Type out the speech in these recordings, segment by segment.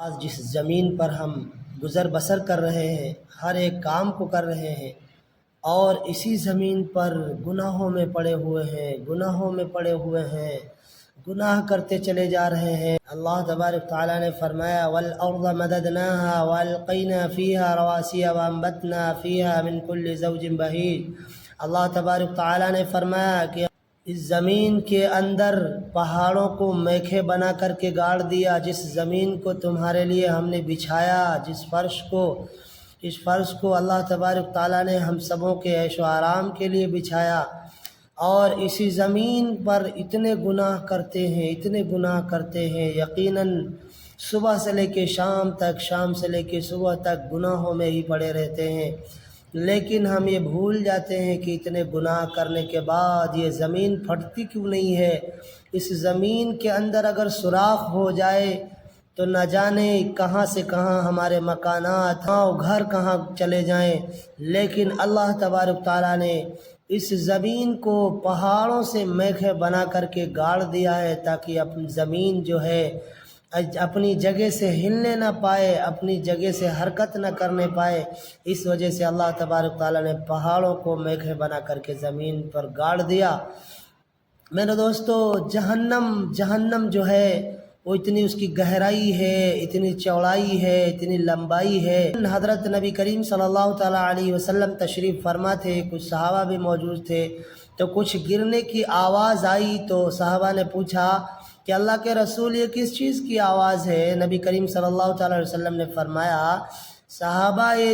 آج جس زمین پر ہم گزر بسر کر رہے ہیں، ہر ایک کام کو کر رہے ہیں، اور اسی زمین پر گناہوں میں پڑے ہوئے ہیں، گناہ کرتے چلے جا رہے ہیں۔ اللہ تبارک تعالیٰ نے فرمایا وَالْأَرْضَ مَدَدْنَاهَا وَأَلْقَيْنَا فِيهَا رَوَاسِيَ وَأَنبَتْنَا فِيهَا مِنْ كُلِّ زَوْجٍ بَهِيجٍ۔ اللہ تبارک تعالیٰ نے فرمایا کہ اس زمین کے اندر پہاڑوں کو میخیں بنا کر کے گاڑ دیا، جس زمین کو تمہارے لیے ہم نے بچھایا، اس فرش کو اللہ تبارک تعالیٰ نے ہم سبوں کے عیش و آرام کے لیے بچھایا، اور اسی زمین پر اتنے گناہ کرتے ہیں، یقیناً صبح سے لے کے شام تک، شام سے لے کے صبح تک گناہوں میں ہی پڑے رہتے ہیں۔ لیکن ہم یہ بھول جاتے ہیں کہ اتنے گناہ کرنے کے بعد یہ زمین پھٹتی کیوں نہیں ہے۔ اس زمین کے اندر اگر سوراخ ہو جائے تو نہ جانے کہاں سے کہاں ہمارے مکانات، گھر کہاں چلے جائیں، لیکن اللہ تبارک تعالیٰ نے اس زمین کو پہاڑوں سے میخیں بنا کر کے گاڑ دیا ہے، تاکہ اپنی زمین جو ہے اپنی جگہ سے ہلنے نہ پائے، اپنی جگہ سے حرکت نہ کرنے پائے۔ اس وجہ سے اللہ تبارک تعالیٰ نے پہاڑوں کو میخیں بنا کر کے زمین پر گاڑ دیا۔ میرے دوستو، جہنم جو ہے وہ اتنی اس کی گہرائی ہے، اتنی چوڑائی ہے، اتنی لمبائی ہے۔ حضرت نبی کریم صلی اللہ تعالیٰ علیہ وسلم تشریف فرما تھے، کچھ صحابہ بھی موجود تھے، تو کچھ گرنے کی آواز آئی تو صحابہ نے پوچھا کہ اللہ کے رسول یہ کس چیز کی آواز ہے؟ نبی کریم صلی اللہ تعالیٰ علیہ وسلم نے فرمایا صحابہ یہ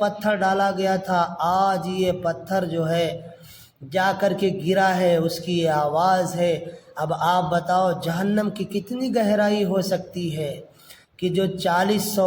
پتھر ڈالا گیا تھا، آج یہ پتھر جو ہے جا کر کے گرا ہے، اس کی یہ آواز ہے۔ اب آپ بتاؤ جہنم کی کتنی گہرائی ہو سکتی ہے کہ جو 400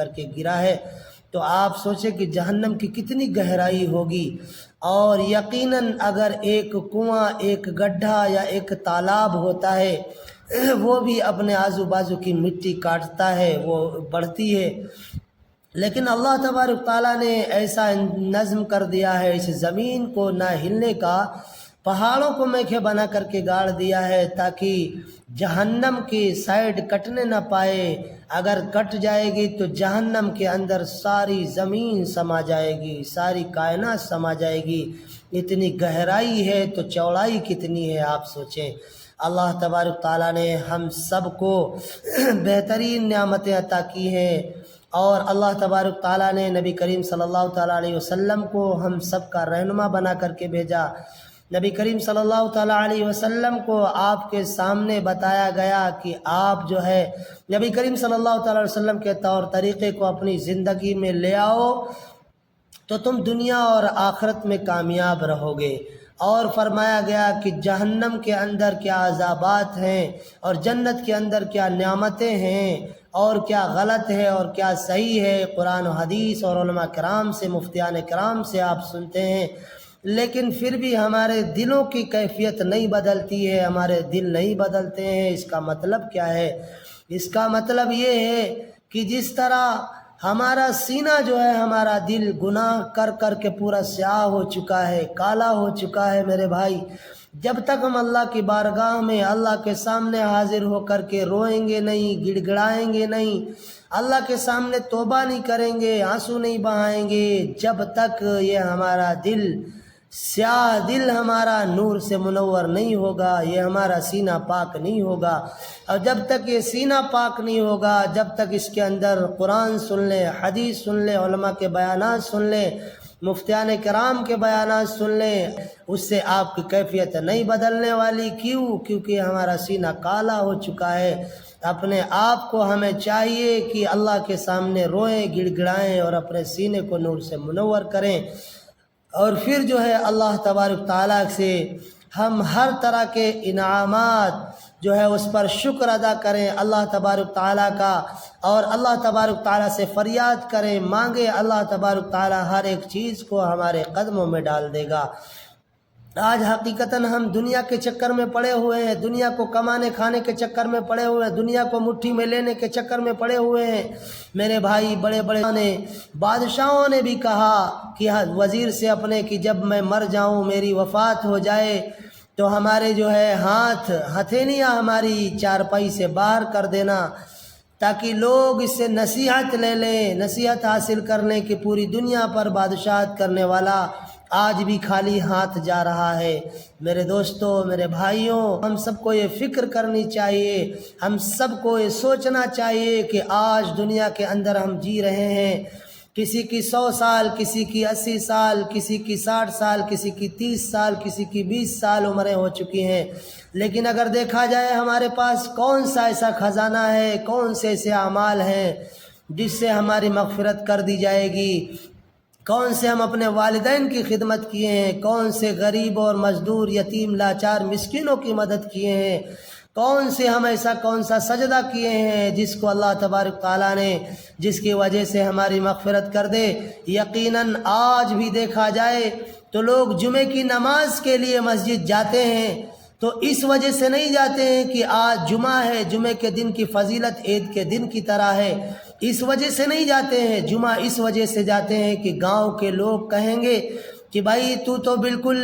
کر کے گرا ہے، تو آپ سوچیں کہ جہنم کی کتنی گہرائی ہوگی۔ اور یقیناً اگر ایک کنواں، ایک گڈھا یا ایک تالاب ہوتا ہے، وہ بھی اپنے آزو بازو کی مٹی کاٹتا ہے، وہ بڑھتی ہے، لیکن اللہ تبارک تعالیٰ نے ایسا نظم کر دیا ہے اس زمین کو نہ ہلنے کا، پہاڑوں کو میخیں بنا کر کے گاڑ دیا ہے تاکہ جہنم کی سائڈ کٹنے نہ پائے۔ اگر کٹ جائے گی تو جہنم کے اندر ساری زمین سما جائے گی، ساری کائنات سما جائے گی۔ اتنی گہرائی ہے تو چوڑائی کتنی ہے آپ سوچیں۔ اللہ تبارک تعالیٰ نے ہم سب کو بہترین نعمتیں عطا کی ہیں، اور اللہ تبارک تعالیٰ نے نبی کریم صلی اللہ تعالیٰ علیہ وسلم کو ہم سب کا رہنما بنا کر کے بھیجا۔ نبی کریم صلی اللہ تعالیٰ علیہ وسلم کو آپ کے سامنے بتایا گیا کہ آپ جو ہے نبی کریم صلی اللہ تعالیٰ علیہ وسلم کے طور طریقے کو اپنی زندگی میں لے آؤ تو تم دنیا اور آخرت میں کامیاب رہو گے۔ اور فرمایا گیا کہ جہنم کے اندر کیا عذابات ہیں اور جنت کے اندر کیا نعمتیں ہیں، اور کیا غلط ہے اور کیا صحیح ہے، قرآن و حدیث اور علماء کرام سے، مفتیان کرام سے آپ سنتے ہیں، لیکن پھر بھی ہمارے دلوں کی کیفیت نہیں بدلتی ہے، ہمارے دل نہیں بدلتے ہیں۔ اس کا مطلب کیا ہے؟ اس کا مطلب یہ ہے کہ جس طرح ہمارا سینہ جو ہے، ہمارا دل گناہ کر کر کے پورا سیاہ ہو چکا ہے، کالا ہو چکا ہے میرے بھائی، جب تک ہم اللہ کی بارگاہ میں، اللہ کے سامنے حاضر ہو کر کے روئیں گے نہیں، گڑ گڑائیں گے نہیں، اللہ کے سامنے توبہ نہیں کریں گے، آنسو نہیں بہائیں گے، جب تک یہ ہمارا دل سیاہ دل ہمارا نور سے منور نہیں ہوگا، یہ ہمارا سینہ پاک نہیں ہوگا۔ اور جب تک یہ سینہ پاک نہیں ہوگا، جب تک اس کے اندر قرآن سن لیں، حدیث سن لیں، علماء کے بیانات سن لیں، مفتیان کرام کے بیانات سن لیں، اس سے آپ کی کیفیت نہیں بدلنے والی۔ کیونکہ ہمارا سینہ کالا ہو چکا ہے۔ اپنے آپ کو ہمیں چاہیے کہ اللہ کے سامنے روئیں، گڑ گڑائیں، اور اپنے سینے کو نور سے منور کریں، اور پھر جو ہے اللہ تبارک تعالیٰ سے ہم ہر طرح کے انعامات جو ہے اس پر شکر ادا کریں اللہ تبارک تعالیٰ کا، اور اللہ تبارک تعالیٰ سے فریاد کریں، مانگیں، اللہ تبارک تعالیٰ ہر ایک چیز کو ہمارے قدموں میں ڈال دے گا۔ آج حقیقتاً ہم دنیا کے چکر میں پڑے ہوئے ہیں، دنیا کو کمانے کھانے کے چکر میں پڑے ہوئے ہیں، دنیا کو مٹھی میں لینے کے چکر میں پڑے ہوئے ہیں۔ میرے بھائی، بڑے بڑے بادشاہوں نے بھی کہا کہ وزیر سے اپنے کہ جب میں مر جاؤں، میری وفات ہو جائے تو ہمارے جو ہے ہتھیلیاں ہماری چارپائی سے باہر کر دینا، تاکہ لوگ اس سے نصیحت لے لیں، نصیحت حاصل کرنے کی پوری دنیا پر بادشاہت کرنے والا آج بھی خالی ہاتھ جا رہا ہے۔ میرے دوستوں، میرے بھائیوں، ہم سب کو یہ فکر کرنی چاہیے، ہم سب کو یہ سوچنا چاہیے کہ آج دنیا کے اندر ہم جی رہے ہیں، کسی کی 100 سال، کسی کی 80 سال، کسی کی 60 سال، کسی کی 30 سال، کسی کی 20 سال عمریں ہو چکی ہیں، لیکن اگر دیکھا جائے ہمارے پاس کون سا ایسا خزانہ ہے، کون سے ایسے اعمال ہیں جس سے ہماری مغفرت کر دی جائے گی، کون سے ہم اپنے والدین کی خدمت کیے ہیں، کون سے غریب اور مزدور، یتیم، لاچار، مسکینوں کی مدد کیے ہیں، کون سے ہم ایسا کون سا سجدہ کیے ہیں جس کو اللہ تبارک تعالیٰ نے جس کی وجہ سے ہماری مغفرت کر دے۔ یقیناً آج بھی دیکھا جائے تو لوگ جمعے کی نماز کے لیے مسجد جاتے ہیں، تو اس وجہ سے نہیں جاتے ہیں کہ آج جمعہ ہے، جمعے کے دن کی فضیلت عید کے دن کی طرح ہے، اس وجہ سے نہیں جاتے ہیں۔ جمعہ اس وجہ سے جاتے ہیں کہ گاؤں کے لوگ کہیں گے کہ بھائی تو بالکل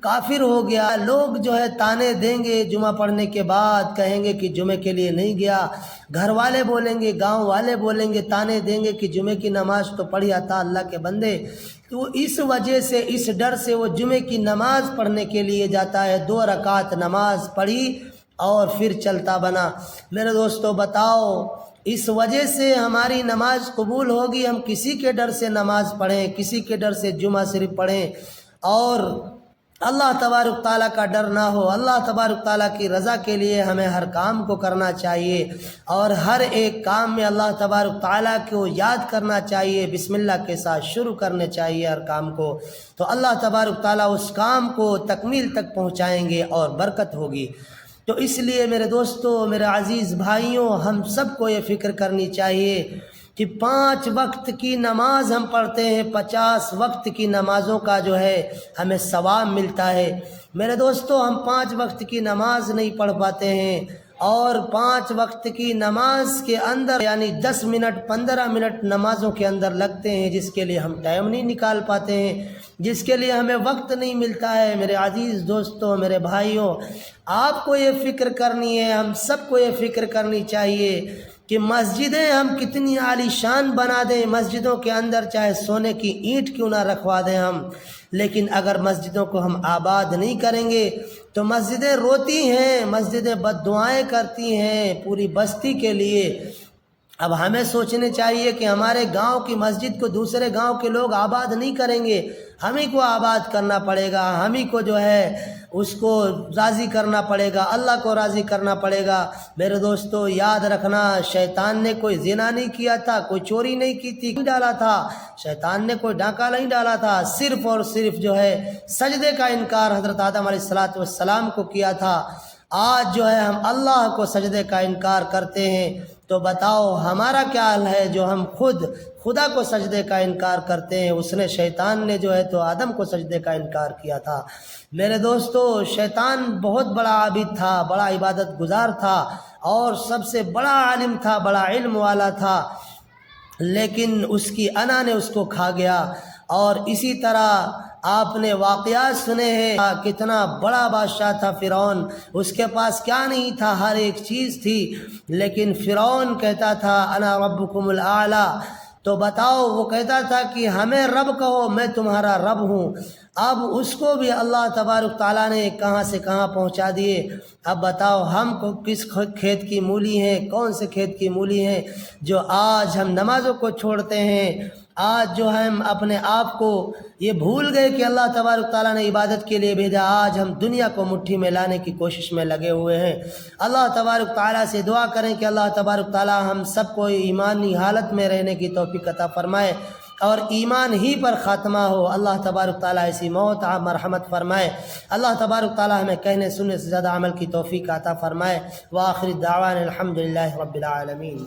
کافر ہو گیا، لوگ جو ہے تانے دیں گے، جمعہ پڑھنے کے بعد کہیں گے کہ جمعے کے لیے نہیں گیا، گھر والے بولیں گے، گاؤں والے بولیں گے، تانے دیں گے کہ جمعے کی نماز تو پڑھی آتا اللہ کے بندے، تو اس وجہ سے، اس ڈر سے وہ جمعے کی نماز پڑھنے کے لیے جاتا ہے، 2 رکعت نماز پڑھی اور پھر چلتا بنا۔ میرے دوستو بتاؤ، اس وجہ سے ہماری نماز قبول ہوگی؟ ہم کسی کے ڈر سے نماز پڑھیں، کسی کے ڈر سے جمعہ صرف پڑھیں اور اللہ تبارک تعالیٰ کا ڈر نہ ہو؟ اللہ تبارک تعالیٰ کی رضا کے لیے ہمیں ہر کام کو کرنا چاہیے اور ہر ایک کام میں اللہ تبارک تعالیٰ کو یاد کرنا چاہیے، بسم اللہ کے ساتھ شروع کرنے چاہیے ہر کام کو، تو اللہ تبارک تعالیٰ اس کام کو تکمیل تک پہنچائیں گے اور برکت ہوگی۔ تو اس لیے میرے دوستو، میرے عزیز بھائیوں، ہم سب کو یہ فکر کرنی چاہیے کہ 5 وقت کی نماز ہم پڑھتے ہیں، 50 وقت کی نمازوں کا جو ہے ہمیں ثواب ملتا ہے۔ میرے دوستو، ہم 5 وقت کی نماز نہیں پڑھ پاتے ہیں، اور 5 وقت کی نماز کے اندر یعنی 10 منٹ 15 منٹ نمازوں کے اندر لگتے ہیں، جس کے لیے ہم ٹائم نہیں نکال پاتے ہیں، جس کے لیے ہمیں وقت نہیں ملتا ہے۔ میرے عزیز دوستوں، میرے بھائیوں، آپ کو یہ فکر کرنی ہے، ہم سب کو یہ فکر کرنی چاہیے کہ مسجدیں ہم کتنی عالی شان بنا دیں، مسجدوں کے اندر چاہے سونے کی اینٹ کیوں نہ رکھوا دیں ہم، لیکن اگر مسجدوں کو ہم آباد نہیں کریں گے تو مسجدیں روتی ہیں، مسجدیں بد دعائیں کرتی ہیں پوری بستی کے لیے۔ اب ہمیں سوچنے چاہیے کہ ہمارے گاؤں کی مسجد کو دوسرے گاؤں کے لوگ آباد نہیں کریں گے، ہم ہی کو آباد کرنا پڑے گا، ہم ہی کو جو ہے اس کو راضی کرنا پڑے گا، اللہ کو راضی کرنا پڑے گا۔ میرے دوستو یاد رکھنا، شیطان نے کوئی زنا نہیں کیا تھا، کوئی چوری نہیں کی تھی، نہیں ڈالا تھا، شیطان نے کوئی ڈاکہ نہیں ڈالا تھا، صرف اور صرف جو ہے سجدے کا انکار حضرت آدم علیہ السلام کو کیا تھا۔ آج جو ہے ہم اللہ کو سجدے کا انکار کرتے ہیں، تو بتاؤ ہمارا کیا حال ہے جو ہم خود خدا کو سجدے کا انکار کرتے ہیں؟ اس نے، شیطان نے جو ہے تو آدم کو سجدے کا انکار کیا تھا۔ میرے دوستو، شیطان بہت بڑا عابد تھا، بڑا عبادت گزار تھا اور سب سے بڑا عالم تھا، بڑا علم والا تھا، لیکن اس کی انا نے اس کو کھا گیا۔ اور اسی طرح آپ نے واقعات سنے ہیں، کتنا بڑا بادشاہ تھا فرعون، اس کے پاس کیا نہیں تھا، ہر ایک چیز تھی، لیکن فرعون کہتا تھا انا ربکم الاعلی، تو بتاؤ وہ کہتا تھا کہ ہمیں رب کہو، میں تمہارا رب ہوں۔ اب اس کو بھی اللہ تبارک تعالیٰ نے کہاں سے کہاں پہنچا دیے۔ اب بتاؤ ہم کو کس کھیت کی مولی ہیں، کون سے کھیت کی مولی ہیں جو آج ہم نمازوں کو چھوڑتے ہیں، آج جو ہم اپنے آپ کو یہ بھول گئے کہ اللہ تبارک تعالیٰ نے عبادت کے لیے بھیجا، آج ہم دنیا کو مٹھی میں لانے کی کوشش میں لگے ہوئے ہیں۔ اللہ تبارک تعالیٰ سے دعا کریں کہ اللہ تبارک تعالیٰ ہم سب کو ایمانی حالت میں رہنے کی توفیق عطا فرمائے اور ایمان ہی پر خاتمہ ہو۔ اللہ تبارک تعالیٰ ایسی موت مرحمت فرمائے۔ اللہ تبارک تعالیٰ ہمیں کہنے سننے سے زیادہ عمل کی توفیق عطا فرمائے۔ وآخر دعوانا الحمدللہ رب العالمین۔